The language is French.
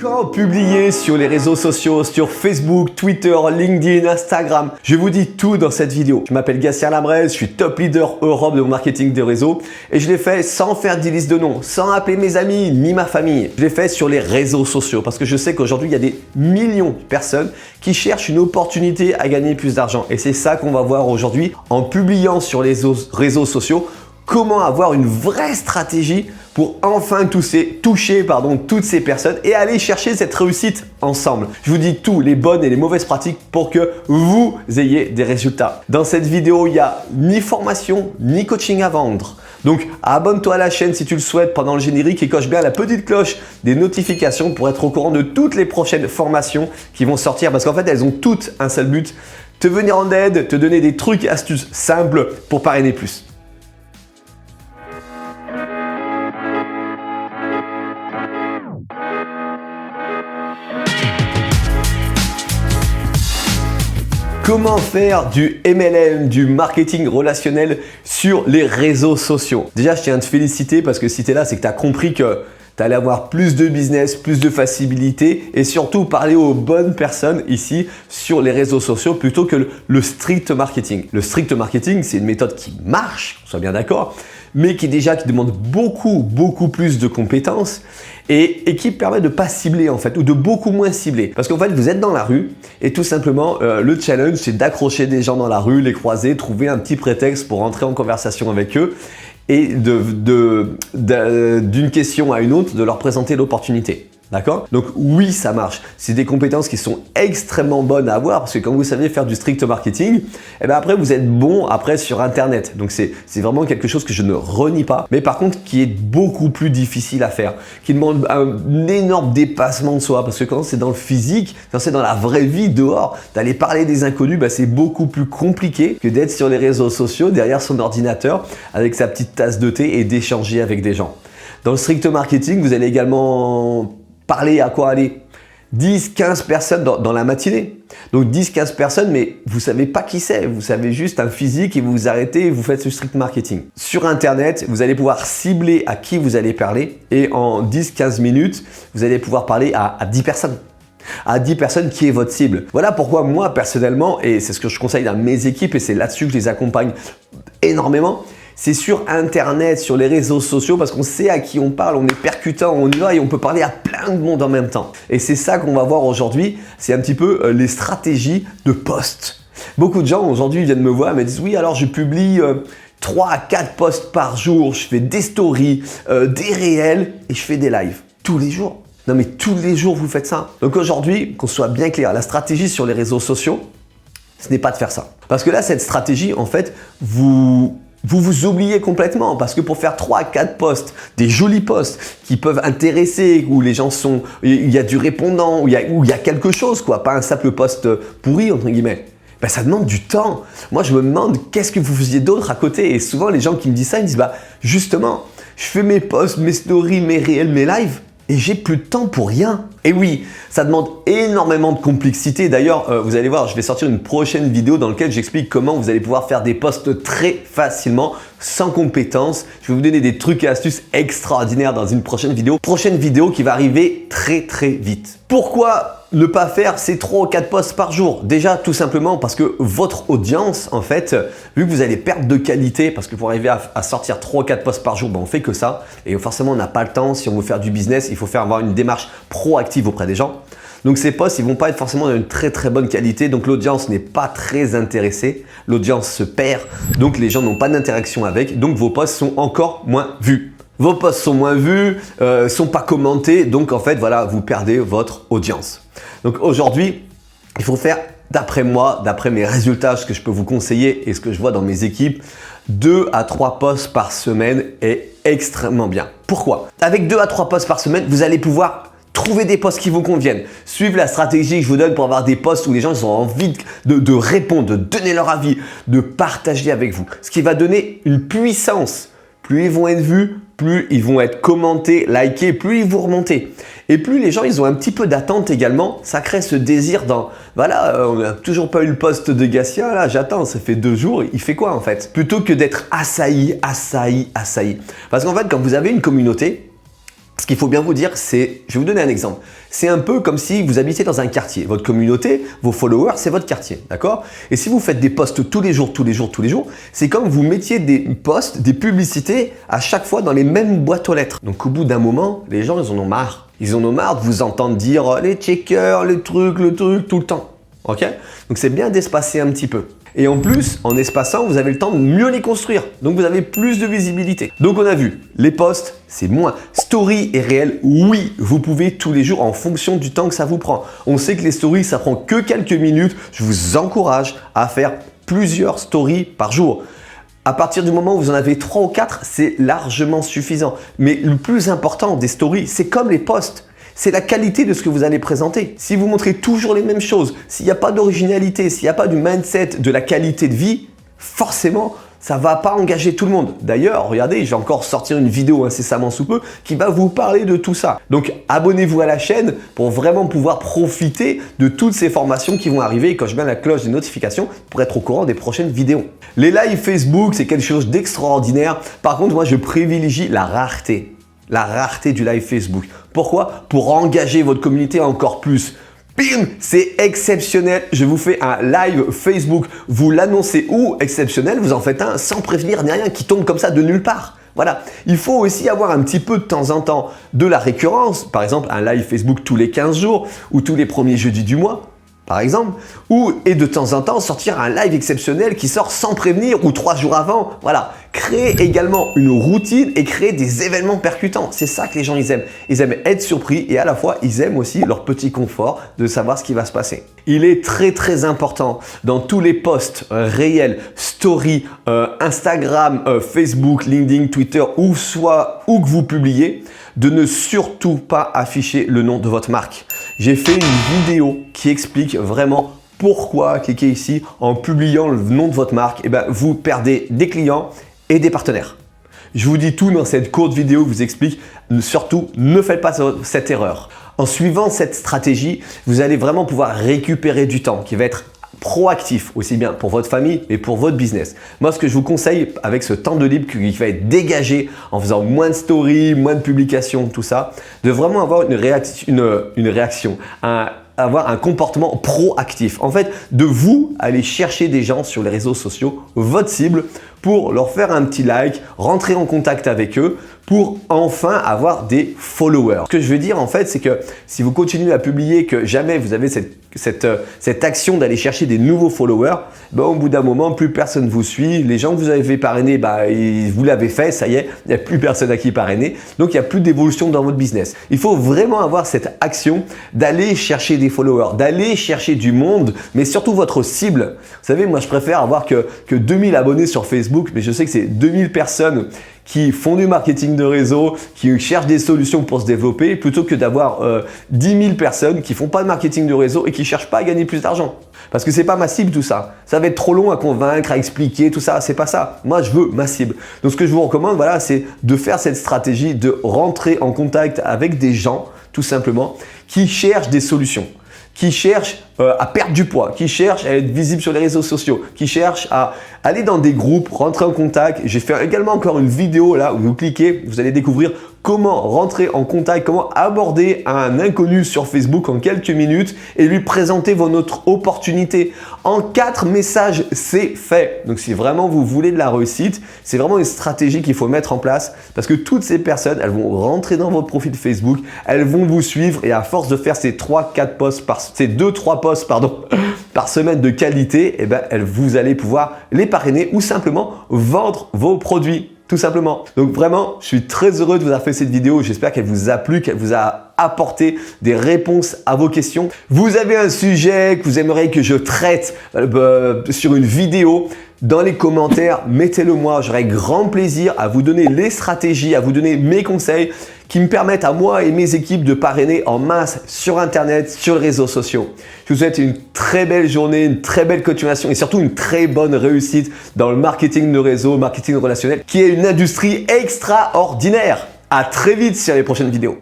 Quand publier sur les réseaux sociaux, sur Facebook, Twitter, LinkedIn, Instagram, je vous dis tout dans cette vidéo. Je m'appelle Gatien Labrèze, je suis top leader Europe de mon marketing de réseau et je l'ai fait sans faire de liste de noms, sans appeler mes amis ni ma famille. Je l'ai fait sur les réseaux sociaux parce que je sais qu'aujourd'hui, il y a des millions de personnes qui cherchent une opportunité à gagner plus d'argent. Et c'est ça qu'on va voir aujourd'hui en publiant sur les réseaux sociaux. Comment avoir une vraie stratégie pour enfin toucher toutes ces personnes et aller chercher cette réussite ensemble. Je vous dis tout, les bonnes et les mauvaises pratiques pour que vous ayez des résultats. Dans cette vidéo, il n'y a ni formation ni coaching à vendre. Donc abonne-toi à la chaîne si tu le souhaites pendant le générique et coche bien la petite cloche des notifications pour être au courant de toutes les prochaines formations qui vont sortir parce qu'en fait elles ont toutes un seul but, te venir en aide, te donner des trucs, astuces simples pour parrainer plus. Comment faire du MLM, du marketing relationnel sur les réseaux sociaux? Déjà, je tiens à te féliciter parce que si tu es là, c'est que tu as compris que tu allais avoir plus de business, plus de facilité et surtout parler aux bonnes personnes ici sur les réseaux sociaux plutôt que le strict marketing. Le strict marketing, c'est une méthode qui marche, on soit bien d'accord, mais qui demande beaucoup plus de compétences et qui permet de ne pas cibler en fait ou de beaucoup moins cibler. Parce qu'en fait, vous êtes dans la rue et tout simplement, le challenge, c'est d'accrocher des gens dans la rue, les croiser, trouver un petit prétexte pour entrer en conversation avec eux et d'une question à une autre, de leur présenter l'opportunité. D'accord? Donc oui, ça marche. C'est des compétences qui sont extrêmement bonnes à avoir parce que quand vous savez faire du strict marketing, et bien après vous êtes bon après sur internet. Donc c'est vraiment quelque chose que je ne renie pas, mais par contre qui est beaucoup plus difficile à faire, qui demande un énorme dépassement de soi parce que quand c'est dans le physique, quand c'est dans la vraie vie dehors, d'aller parler des inconnus, c'est beaucoup plus compliqué que d'être sur les réseaux sociaux derrière son ordinateur avec sa petite tasse de thé et d'échanger avec des gens. Dans le strict marketing, vous allez également parler à quoi aller 10-15 personnes dans la matinée. Donc 10-15 personnes, mais vous savez pas qui c'est. Vous savez juste un physique et vous vous arrêtez et vous faites ce strict marketing. Sur Internet, vous allez pouvoir cibler à qui vous allez parler et en 10-15 minutes, vous allez pouvoir parler à 10 personnes. À 10 personnes qui est votre cible. Voilà pourquoi moi personnellement, et c'est ce que je conseille à mes équipes et c'est là-dessus que je les accompagne énormément, c'est sur Internet, sur les réseaux sociaux parce qu'on sait à qui on parle, on est percutant, on y va et on peut parler à plein de monde en même temps. Et c'est ça qu'on va voir aujourd'hui, c'est un petit peu les stratégies de post. Beaucoup de gens aujourd'hui viennent me voir et me disent oui alors je publie 3 à 4 posts par jour, je fais des stories, des réels et je fais des lives tous les jours. Non mais tous les jours vous faites ça. Donc aujourd'hui, qu'on soit bien clair, la stratégie sur les réseaux sociaux, ce n'est pas de faire ça. Parce que là, cette stratégie, en fait, vous oubliez complètement parce que pour faire 3 à 4 posts, des jolis posts qui peuvent intéresser, où les gens il y a du répondant, où il y a quelque chose quoi, pas un simple post pourri entre guillemets. Ça demande du temps. Moi, je me demande qu'est-ce que vous faisiez d'autre à côté et souvent les gens qui me disent ça, ils me disent justement, je fais mes posts, mes stories, mes réels, mes lives et j'ai plus de temps pour rien. Et oui, ça demande énormément de complexité. D'ailleurs, vous allez voir, je vais sortir une prochaine vidéo dans laquelle j'explique comment vous allez pouvoir faire des posts très facilement, sans compétences. Je vais vous donner des trucs et astuces extraordinaires dans une prochaine vidéo. Prochaine vidéo qui va arriver très vite. Pourquoi ne pas faire ces 3 ou 4 posts par jour? Déjà, tout simplement parce que votre audience, en fait, vu que vous allez perdre de qualité, parce que pour arriver à sortir 3 ou 4 posts par jour, on fait que ça. Et forcément, on n'a pas le temps. Si on veut faire du business, il faut avoir une démarche proactive auprès des gens. Donc ces posts, ils vont pas être forcément d'une très bonne qualité. Donc l'audience n'est pas très intéressée. L'audience se perd. Donc les gens n'ont pas d'interaction avec. Donc vos posts sont encore moins vus. Vos posts sont moins vus, sont pas commentés. Donc en fait, voilà, vous perdez votre audience. Donc aujourd'hui, il faut faire, d'après moi, d'après mes résultats, ce que je peux vous conseiller et ce que je vois dans mes équipes, 2 à 3 posts par semaine est extrêmement bien. Pourquoi? Avec 2 à 3 posts par semaine, vous allez pouvoir trouver des posts qui vous conviennent. Suivre la stratégie que je vous donne pour avoir des posts où les gens ont envie de répondre, de donner leur avis, de partager avec vous. Ce qui va donner une puissance. Plus ils vont être vus, plus ils vont être commentés, likés, plus ils vont remonter. Et plus les gens ils ont un petit peu d'attente également, ça crée ce désir voilà, on n'a toujours pas eu le post de Gatien, là j'attends, ça fait 2 jours, il fait quoi en fait? Plutôt que d'être assailli. Parce qu'en fait, quand vous avez une communauté, Ce qu'il faut bien vous dire, c'est, je vais vous donner un exemple. C'est un peu comme si vous habitiez dans un quartier. Votre communauté, vos followers, c'est votre quartier, d'accord? Et si vous faites des posts tous les jours, c'est comme vous mettiez des posts, des publicités à chaque fois dans les mêmes boîtes aux lettres. Donc au bout d'un moment, les gens, ils en ont marre. Ils en ont marre de vous entendre dire les checkers, le truc, tout le temps. Ok? Donc c'est bien d'espacer un petit peu. Et en plus, en espaçant, vous avez le temps de mieux les construire. Donc vous avez plus de visibilité. Donc on a vu, les posts, c'est moins. Story et réel, oui, vous pouvez tous les jours en fonction du temps que ça vous prend. On sait que les stories, ça prend que quelques minutes. Je vous encourage à faire plusieurs stories par jour. À partir du moment où vous en avez 3 ou 4, c'est largement suffisant. Mais le plus important des stories, c'est comme les posts. C'est la qualité de ce que vous allez présenter. Si vous montrez toujours les mêmes choses, s'il n'y a pas d'originalité, s'il n'y a pas du mindset de la qualité de vie, forcément, ça ne va pas engager tout le monde. D'ailleurs, regardez, je vais encore sortir une vidéo incessamment sous peu qui va vous parler de tout ça. Donc, abonnez-vous à la chaîne pour vraiment pouvoir profiter de toutes ces formations qui vont arriver et quand je mets la cloche des notifications pour être au courant des prochaines vidéos. Les lives Facebook, c'est quelque chose d'extraordinaire. Par contre, moi, je privilégie la rareté. La rareté du live Facebook. Pourquoi? Pour engager votre communauté encore plus. Bim! C'est exceptionnel. Je vous fais un live Facebook. Vous l'annoncez ou exceptionnel, vous en faites un sans prévenir ni rien qui tombe comme ça de nulle part. Voilà. Il faut aussi avoir un petit peu de temps en temps de la récurrence. Par exemple, un live Facebook tous les 15 jours ou tous les premiers jeudis du mois. Par exemple, et de temps en temps sortir un live exceptionnel qui sort sans prévenir ou 3 jours avant. Voilà, créer également une routine et créer des événements percutants. C'est ça que les gens ils aiment. Ils aiment être surpris et à la fois ils aiment aussi leur petit confort de savoir ce qui va se passer. Il est très important dans tous les posts réels, story, Instagram, Facebook, LinkedIn, Twitter ou que vous publiez, de ne surtout pas afficher le nom de votre marque. J'ai fait une vidéo qui explique vraiment pourquoi, cliquez ici, en publiant le nom de votre marque, vous perdez des clients et des partenaires. Je vous dis tout dans cette courte vidéo, je vous explique, surtout ne faites pas cette erreur. En suivant cette stratégie, vous allez vraiment pouvoir récupérer du temps qui va être proactif, aussi bien pour votre famille et pour votre business. Moi, ce que je vous conseille avec ce temps de libre qui va être dégagé en faisant moins de stories, moins de publications, tout ça, de vraiment avoir une réaction, avoir un comportement proactif. En fait, de vous aller chercher des gens sur les réseaux sociaux, votre cible, pour leur faire un petit like, rentrer en contact avec eux, pour enfin avoir des followers. Ce que je veux dire en fait, c'est que si vous continuez à publier que jamais vous avez cette action d'aller chercher des nouveaux followers, au bout d'un moment, plus personne vous suit. Les gens que vous avez fait parrainer, vous l'avez fait, ça y est, il n'y a plus personne à qui parrainer. Donc, il n'y a plus d'évolution dans votre business. Il faut vraiment avoir cette action d'aller chercher des followers, d'aller chercher du monde, mais surtout votre cible. Vous savez, moi, je préfère avoir que 2000 abonnés sur Facebook, mais je sais que c'est 2000 personnes qui font du marketing de réseau, qui cherchent des solutions pour se développer, plutôt que d'avoir 10 000 personnes qui font pas de marketing de réseau et qui cherchent pas à gagner plus d'argent. Parce que c'est pas ma cible tout ça. Ça va être trop long à convaincre, à expliquer, tout ça. C'est pas ça. Moi, je veux ma cible. Donc, ce que je vous recommande, voilà, c'est de faire cette stratégie de rentrer en contact avec des gens, tout simplement, qui cherchent des solutions, qui cherchent à perdre du poids, qui cherchent à être visible sur les réseaux sociaux, qui cherchent à aller dans des groupes, rentrer en contact. J'ai fait également encore une vidéo là où vous cliquez, vous allez découvrir comment rentrer en contact, comment aborder un inconnu sur Facebook en quelques minutes et lui présenter votre opportunité. En 4 messages, c'est fait. Donc si vraiment vous voulez de la réussite, c'est vraiment une stratégie qu'il faut mettre en place parce que toutes ces personnes, elles vont rentrer dans votre profil Facebook, elles vont vous suivre et à force de faire ces 2-3 posts par semaine de qualité, vous allez pouvoir les parrainer ou simplement vendre vos produits. Tout simplement. Donc vraiment, je suis très heureux de vous avoir fait cette vidéo. J'espère qu'elle vous a plu, qu'elle vous a apporté des réponses à vos questions. Vous avez un sujet que vous aimeriez que je traite sur une vidéo, dans les commentaires, mettez-le moi. J'aurai grand plaisir à vous donner les stratégies, à vous donner mes conseils qui me permettent à moi et mes équipes de parrainer en masse sur Internet, sur les réseaux sociaux. Je vous souhaite une très belle journée, une très belle continuation et surtout une très bonne réussite dans le marketing de réseau, marketing relationnel, qui est une industrie extraordinaire. À très vite sur les prochaines vidéos.